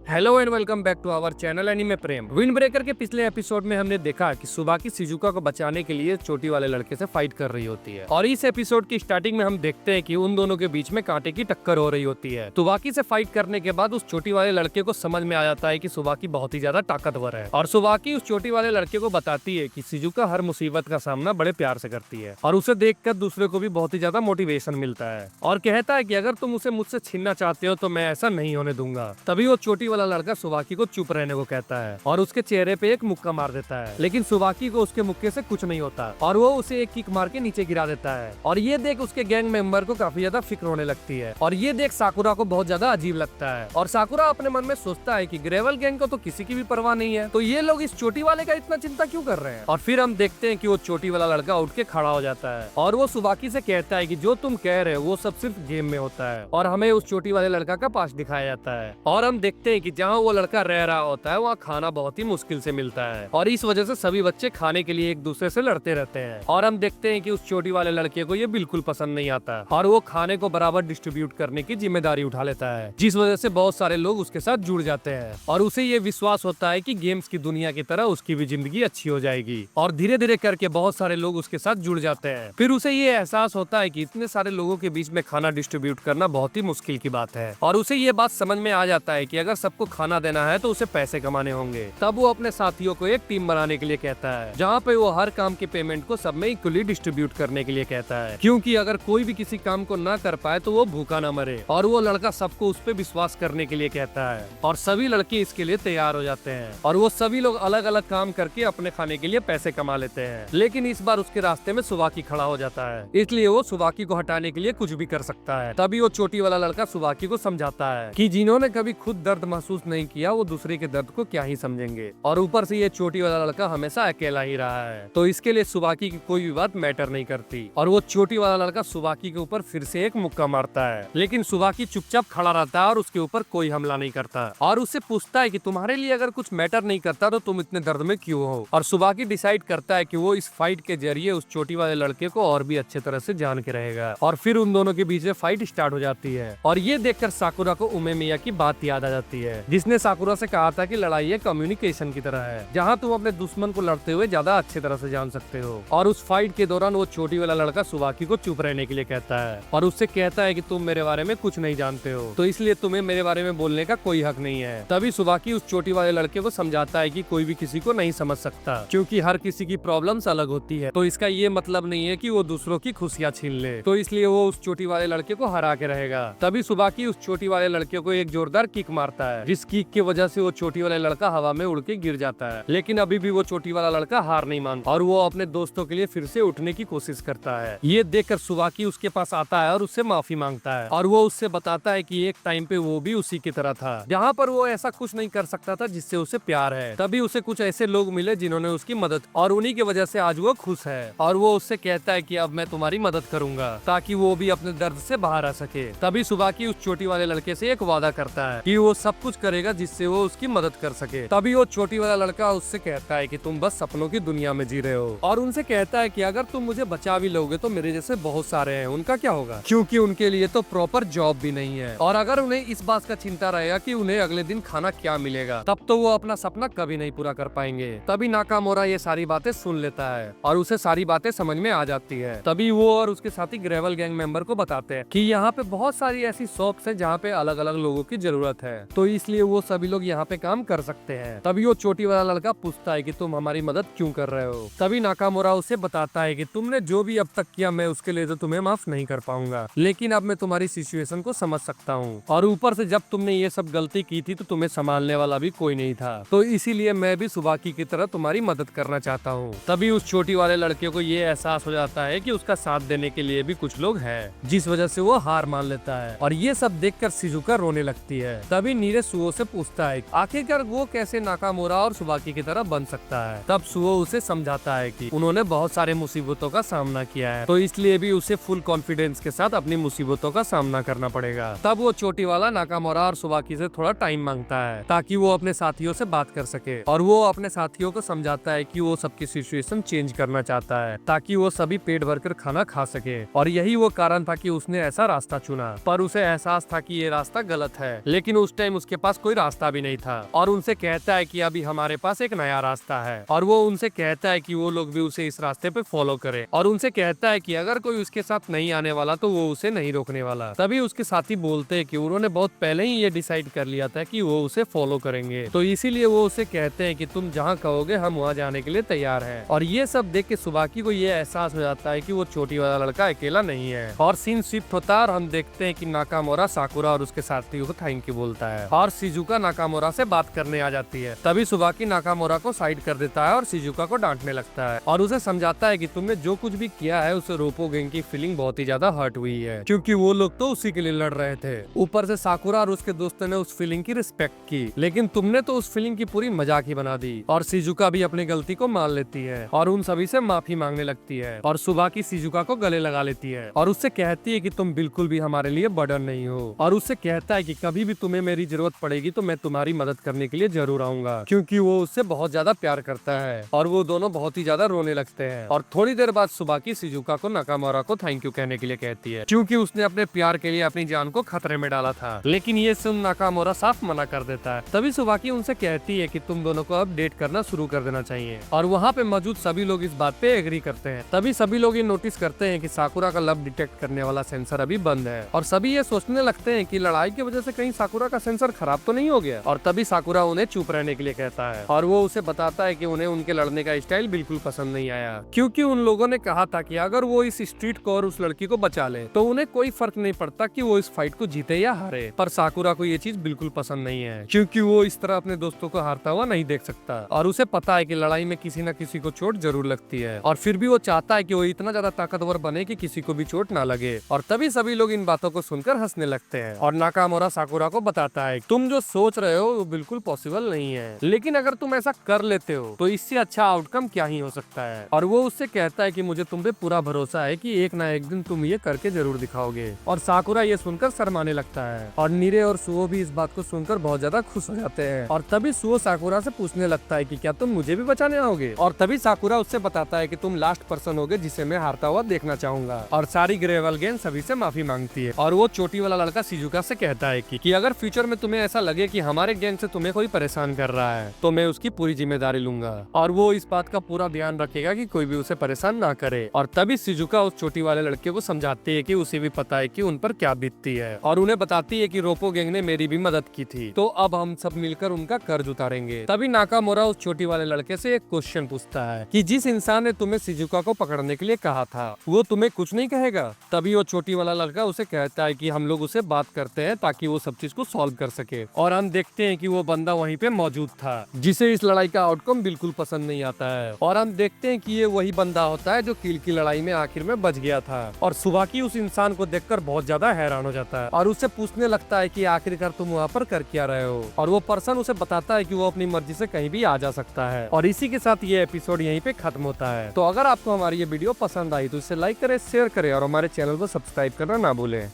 Hello and welcome back to our channel anime Prem. Wind Breaker के पिछले episode में हमने देखा कि सुबाकी शिजुका को बचाने के लिए चोटी वाले लड़के से फाइट कर रही होती है और इस एपिसोड की स्टार्टिंग में हम देखते हैं कि उन दोनों के बीच में कांटे की टक्कर हो रही होती है। सुबाकी से फाइट करने के बाद उस चोटी वाले लड़के को समझ में आ जाता है कि सुबाकी बहुत ही ज्यादा ताकतवर है और सुबाकी उस चोटी वाले लड़के को बताती है कि शिजुका हर मुसीबत का सामना बड़े प्यार से करती है और उसे देखकर दूसरे को भी बहुत ही ज्यादा मोटिवेशन मिलता है और कहता है कि अगर तुम उसे मुझसे छीनना चाहते हो तो मैं ऐसा नहीं होने दूंगा। तभी वो चोटी वाला लड़का सुबाकी को चुप रहने को कहता है और उसके चेहरे पे एक मुक्का मार देता है, लेकिन सुबाकी को उसके मुक्के से कुछ नहीं होता और वो उसे एक किक मार के नीचे गिरा देता है। और ये देख उसके गैंग मेंबर को काफी ज्यादा फिक्र होने लगती है और ये देख साकुरा को बहुत ज्यादा अजीब लगता है और साकुरा अपने मन में सोचता है कि ग्रेवल गैंग को तो किसी की भी परवाह नहीं है, तो ये लोग इस चोटी वाले का इतना चिंता क्यों कर रहे हैं। और फिर हम देखते हैं कि वो चोटी वाला लड़का उठ के खड़ा हो जाता है और वो सुबाकी से कहता है कि जो तुम कह रहे हो वो सब सिर्फ गेम में होता है और हमें उस चोटी वाले लड़का का पास दिखाया जाता है और हम देखते हैं कि जहाँ वो लड़का रह रहा होता है वहाँ खाना बहुत ही मुश्किल से मिलता है और इस वजह से सभी बच्चे खाने के लिए एक दूसरे से लड़ते रहते हैं और हम देखते हैं कि उस चोटी वाले लड़के को ये बिल्कुल पसंद नहीं आता और वो खाने को बराबर डिस्ट्रीब्यूट करने की जिम्मेदारी उठा लेता है, जिस वजह से बहुत सारे लोग उसके साथ जुड़ जाते हैं और उसे ये विश्वास होता है कि गेम्स की दुनिया की तरह उसकी भी जिंदगी अच्छी हो जाएगी और धीरे धीरे करके बहुत सारे लोग उसके साथ जुड़ जाते हैं। फिर उसे ये एहसास होता है कि इतने सारे लोगों के बीच में खाना डिस्ट्रीब्यूट करना बहुत ही मुश्किल की बात है और उसे ये बात समझ में आ जाता है कि अगर सबको खाना देना है तो उसे पैसे कमाने होंगे। तब वो अपने साथियों को एक टीम बनाने के लिए कहता है जहाँ पे वो हर काम के पेमेंट को सब में इक्वली डिस्ट्रीब्यूट करने के लिए कहता है, क्योंकि अगर कोई भी किसी काम को ना कर पाए तो वो भूखा न मरे। और वो लड़का सबको उस पे विश्वास करने के लिए कहता है और सभी लड़के इसके लिए तैयार हो जाते हैं और वो सभी लोग अलग अलग काम करके अपने खाने के लिए पैसे कमा लेते हैं। लेकिन इस बार उसके रास्ते में सुबाकी खड़ा हो जाता है, इसलिए वो सुबाकी को हटाने के लिए कुछ भी कर सकता है। तभी वो चोटी वाला लड़का सुबाकी को समझाता है कि जिन्होंने कभी खुद दर्द महसूस नहीं किया वो दूसरे के दर्द को क्या ही समझेंगे और ऊपर से ये चोटी वाला लड़का हमेशा अकेला ही रहा है, तो इसके लिए सुबाकी की कोई भी बात मैटर नहीं करती। और वो चोटी वाला लड़का सुबाकी के ऊपर फिर से एक मुक्का मारता है, लेकिन सुबाकी चुपचाप खड़ा रहता है और उसके ऊपर कोई हमला नहीं करता और उससे पूछता है कि तुम्हारे लिए अगर कुछ मैटर नहीं करता तो तुम इतने दर्द में क्यों हो। और सुबाकी डिसाइड करता है कि वो इस फाइट के जरिए उस चोटी वाले लड़के को और भी अच्छे तरह से जान के रहेगा और फिर उन दोनों के बीच में फाइट स्टार्ट हो जाती है। और ये देखकर साकुरा को उमेमिया की बात याद आ जाती है, जिसने साकुरा से कहा था कि लड़ाई एक कम्युनिकेशन की तरह है जहाँ तुम अपने दुश्मन को लड़ते हुए ज्यादा अच्छे तरह से जान सकते हो। और उस फाइट के दौरान वो चोटी वाला लड़का सुबाकी को चुप रहने के लिए कहता है और उससे कहता है कि तुम मेरे बारे में कुछ नहीं जानते हो, तो इसलिए तुम्हें मेरे बारे में बोलने का कोई हक नहीं है। तभी सुबाकी उस चोटी वाले लड़के को समझाता है कि कोई भी किसी को नहीं समझ सकता, क्योंकि हर किसी की प्रॉब्लम्स अलग होती है, तो इसका ये मतलब नहीं है कि वो दूसरों की खुशियाँ छीन ले, तो इसलिए वो उस चोटी वाले लड़के को हरा के रहेगा। तभी सुबाकी उस चोटी वाले लड़के को एक जोरदार किक मारता है, जिस किक की वजह से वो चोटी वाला लड़का हवा में उड़ के गिर जाता है, लेकिन अभी भी वो चोटी वाला लड़का हार नहीं मानता और वो अपने दोस्तों के लिए फिर से उठने की कोशिश करता है। ये देखकर सुबाकी उसके पास आता है और उससे माफी मांगता है और वो उससे बताता है कि एक टाइम पे वो भी उसी की तरह था, जहाँ पर वो ऐसा कुछ नहीं कर सकता था जिससे उसे प्यार है। तभी उसे कुछ ऐसे लोग मिले जिन्होंने उसकी मदद और उन्हीं की वजह से आज वो खुश है और वो उससे कहता है कि अब मैं तुम्हारी मदद करूंगा ताकि वो भी अपने दर्द से बाहर आ सके। तभी सुबाकी उस चोटी वाले लड़के से एक वादा करता है कि वो सब कुछ करेगा जिससे वो उसकी मदद कर सके। तभी वो चोटी वाला लड़का उससे कहता है कि तुम बस सपनों की दुनिया में जी रहे हो और उनसे कहता है कि अगर तुम मुझे बचा भी लोगे तो मेरे जैसे बहुत सारे हैं, उनका क्या होगा, क्योंकि उनके लिए तो प्रॉपर जॉब भी नहीं है और अगर उन्हें इस बात का चिंता रहेगा कि उन्हें अगले दिन खाना क्या मिलेगा तब तो वो अपना सपना कभी नहीं पूरा कर पाएंगे। तभी नाकामोरा ये सारी बातें सुन लेता है और उसे सारी बातें समझ में आ जाती है। तभी वो और उसके साथी ग्रेवल गैंग मेंबर को बताते हैं कि यहाँ पे बहुत सारी ऐसी शॉप्स है जहाँ पे अलग अलग लोगों की जरूरत है, तो इसलिए वो सभी लोग यहाँ पे काम कर सकते हैं। तभी वो चोटी वाला लड़का पूछता है कि तुम हमारी मदद क्यों कर रहे हो। तभी नाकामोरा उसे बताता है कि तुमने जो भी अब तक किया मैं उसके लिए तो तुम्हें माफ नहीं कर पाऊंगा, लेकिन अब मैं तुम्हारी सिचुएशन को समझ सकता हूँ और ऊपर से जब तुमने ये सब गलती की थी तो तुम्हें संभालने वाला भी कोई नहीं था, तो इसीलिए मैं भी सुबाकी की तरह तुम्हारी मदद करना चाहता हूँ। तभी उस छोटी वाले लड़के को ये एहसास हो जाता है कि उसका साथ देने के लिए भी कुछ लोग हैं, जिस वजह से वो हार मान लेता है और ये सब देखकर शिजुका रोने लगती है। तभी नीरे सुओ से पूछता है आखिरकार वो कैसे नाकामोरा और सुबाकी की तरह बन सकता है। तब सुओ उसे समझाता है कि उन्होंने बहुत सारे मुसीबतों का सामना किया है, तो इसलिए भी उसे फुल कॉन्फिडेंस के साथ अपनी मुसीबतों का सामना करना पड़ेगा। तब वो चोटी वाला नाकामोरा और सुबाकी से थोड़ा टाइम मांगता है ताकि वो अपने साथियों से बात कर सके और वो अपने साथियों को समझाता है कि वो सबकी सिचुएशन चेंज करना चाहता है ताकि वो सभी पेट भरकर खाना खा सके और यही वो कारण था कि उसने ऐसा रास्ता चुना, पर उसे एहसास था कि ये रास्ता गलत है, लेकिन उस टाइम उसके उसके पास कोई रास्ता भी नहीं था और उनसे कहता है कि अभी हमारे पास एक नया रास्ता है और वो उनसे कहता है कि वो लोग भी उसे इस रास्ते पे फॉलो करे और उनसे कहता है कि अगर कोई उसके साथ नहीं आने वाला तो वो उसे नहीं रोकने वाला। तभी उसके साथी बोलते हैं कि उन्होंने बहुत पहले ही ये डिसाइड कर लिया था कि वो उसे फॉलो करेंगे, तो इसीलिए वो उसे कहते हैं कि तुम जहाँ कहोगे हम वहाँ जाने के लिए तैयार हैं। और ये सब देख के सुबाकी को ये एहसास हो जाता है कि वो चोटी वाला लड़का अकेला नहीं है और सीन शिफ्ट होता है और हम देखते हैं कि नाकामोरा साकुरा और उसके साथियों को थैंक यू बोलता है और शिजुका नाकामोरा से बात करने आ जाती है। तभी सुबाकी नाकामोरा को साइड कर देता है और शिजुका को डांटने लगता है और उसे समझाता है कि तुमने जो कुछ भी किया है उसे रोपोगेंग की फीलिंग बहुत ही ज्यादा हर्ट हुई है क्योंकि वो लोग तो उसी के लिए लड़ रहे थे। ऊपर से साकुरा और उसके दोस्तों ने उस फीलिंग की रिस्पेक्ट की, लेकिन तुमने तो उस फीलिंग की पूरी मजाक ही बना दी। और शिजुका भी अपनी गलती को मान लेती है और उन सभी से माफी मांगने लगती है और सुबाकी शिजुका को गले लगा लेती है और उससे कहती है कि तुम बिल्कुल भी हमारे लिए बर्डन नहीं हो और उससे कहता है कि कभी भी तुम्हें मेरी जरूरत पड़ेगी तो मैं तुम्हारी मदद करने के लिए जरूर आऊंगा, क्योंकि वो उससे बहुत ज्यादा प्यार करता है। और वो दोनों बहुत ही ज्यादा रोने लगते हैं और थोड़ी देर बाद सुबाकी शिजुका को नाकामोरा को थैंक यू कहने के लिए कहती है क्योंकि उसने अपने प्यार के लिए अपनी जान को खतरे में डाला था, लेकिन ये सुन नाकामोरा साफ मना कर देता है। तभी सुबाकी उनसे कहती है कि तुम दोनों को अब डेट करना शुरू कर देना चाहिए और वहाँ पे मौजूद सभी लोग इस बात पे एग्री करते हैं। तभी सभी लोग ये नोटिस करते हैं कि साकुरा का लव डिटेक्ट करने वाला सेंसर अभी बंद है और सभी ये सोचने लगते हैं कि लड़ाई की वजह से कहीं साकुरा का सेंसर खराब तो नहीं हो गया। और तभी साकुरा उन्हें चुप रहने के लिए कहता है और वो उसे बताता है कि उन्हें उनके लड़ने का स्टाइल बिल्कुल पसंद नहीं आया क्योंकि उन लोगों ने कहा था कि अगर वो इस स्ट्रीट को और उस लड़की को बचा ले तो उन्हें कोई फर्क नहीं पड़ता कि वो इस फाइट को जीते या हारे। पर साकुरा को ये चीज बिल्कुल पसंद नहीं है क्योंकि वो इस तरह अपने दोस्तों को हारता हुआ नहीं देख सकता और उसे पता है कि लड़ाई में किसी न किसी को चोट जरूर लगती है और फिर भी वो चाहता है कि वो इतना ज्यादा ताकतवर बने कि किसी को भी चोट ना लगे। और तभी सभी लोग इन बातों को सुनकर हंसने लगते हैं और नाकामोरा साकुरा को बताता है तुम जो सोच रहे हो वो बिल्कुल पॉसिबल नहीं है, लेकिन अगर तुम ऐसा कर लेते हो तो इससे अच्छा आउटकम क्या ही हो सकता है। और वो उससे कहता है कि मुझे तुम पे पूरा भरोसा है कि एक ना एक दिन तुम ये करके जरूर दिखाओगे। और साकुरा ये सुनकर शर्माने लगता है और नीरे और सुओ भी इस बात को सुनकर बहुत ज्यादा खुश हो जाते हैं। और तभी सुओ साकुरा से पूछने लगता है कि क्या तुम मुझे भी बचाने आओगे। और तभी साकुरा उससे बताता है कि तुम लास्ट पर्सन होगे जिसे मैं हारता हुआ देखना चाहूंगा। और सारी ग्रेवल गैंग सभी से माफी मांगती है और वो चोटी वाला लड़का शिजुका से कहता है कि अगर फ्यूचर में तुम्हें ऐसा लगे कि हमारे गैंग से तुम्हें कोई परेशान कर रहा है तो मैं उसकी पूरी जिम्मेदारी लूंगा और वो इस बात का पूरा ध्यान रखेगा कि कोई भी उसे परेशान ना करे। और तभी शिजुका उस चोटी वाले लड़के को समझाती है कि उसे भी पता है कि उन पर क्या बीतती है और उन्हें बताती है कि रोपो गैंग ने मेरी भी मदद की थी, तो अब हम सब मिलकर उनका कर्ज उतारेंगे। तभी नाकामोरा उस छोटी वाले लड़के से एक क्वेश्चन पूछता है कि जिस इंसान ने तुम्हें शिजुका को पकड़ने के लिए कहा था वो तुम्हें कुछ नहीं कहेगा। तभी वो छोटी वाला लड़का उसे कहता है कि हम लोग उसे बात करते हैं ताकि वो सब चीज को सॉल्व कर सके। और हम देखते हैं कि वो बंदा वहीं पे मौजूद था जिसे इस लड़ाई का आउटकम बिल्कुल पसंद नहीं आता है और हम देखते हैं कि ये वही बंदा होता है जो किल की लड़ाई में आखिर में बच गया था। और सुबाकी उस इंसान को देखकर बहुत ज्यादा हैरान हो जाता है और उससे पूछने लगता है कि आखिरकार तुम वहाँ पर कर क्या रहे हो। और वो पर्सन उसे बताता है कि वो अपनी मर्जी से कहीं भी आ जा सकता है। और इसी के साथ ये एपिसोड यहीं पे खत्म होता है। तो अगर आपको हमारी ये वीडियो पसंद आई तो इसे लाइक करें, शेयर करें और हमारे चैनल को सब्सक्राइब करना ना भूलें।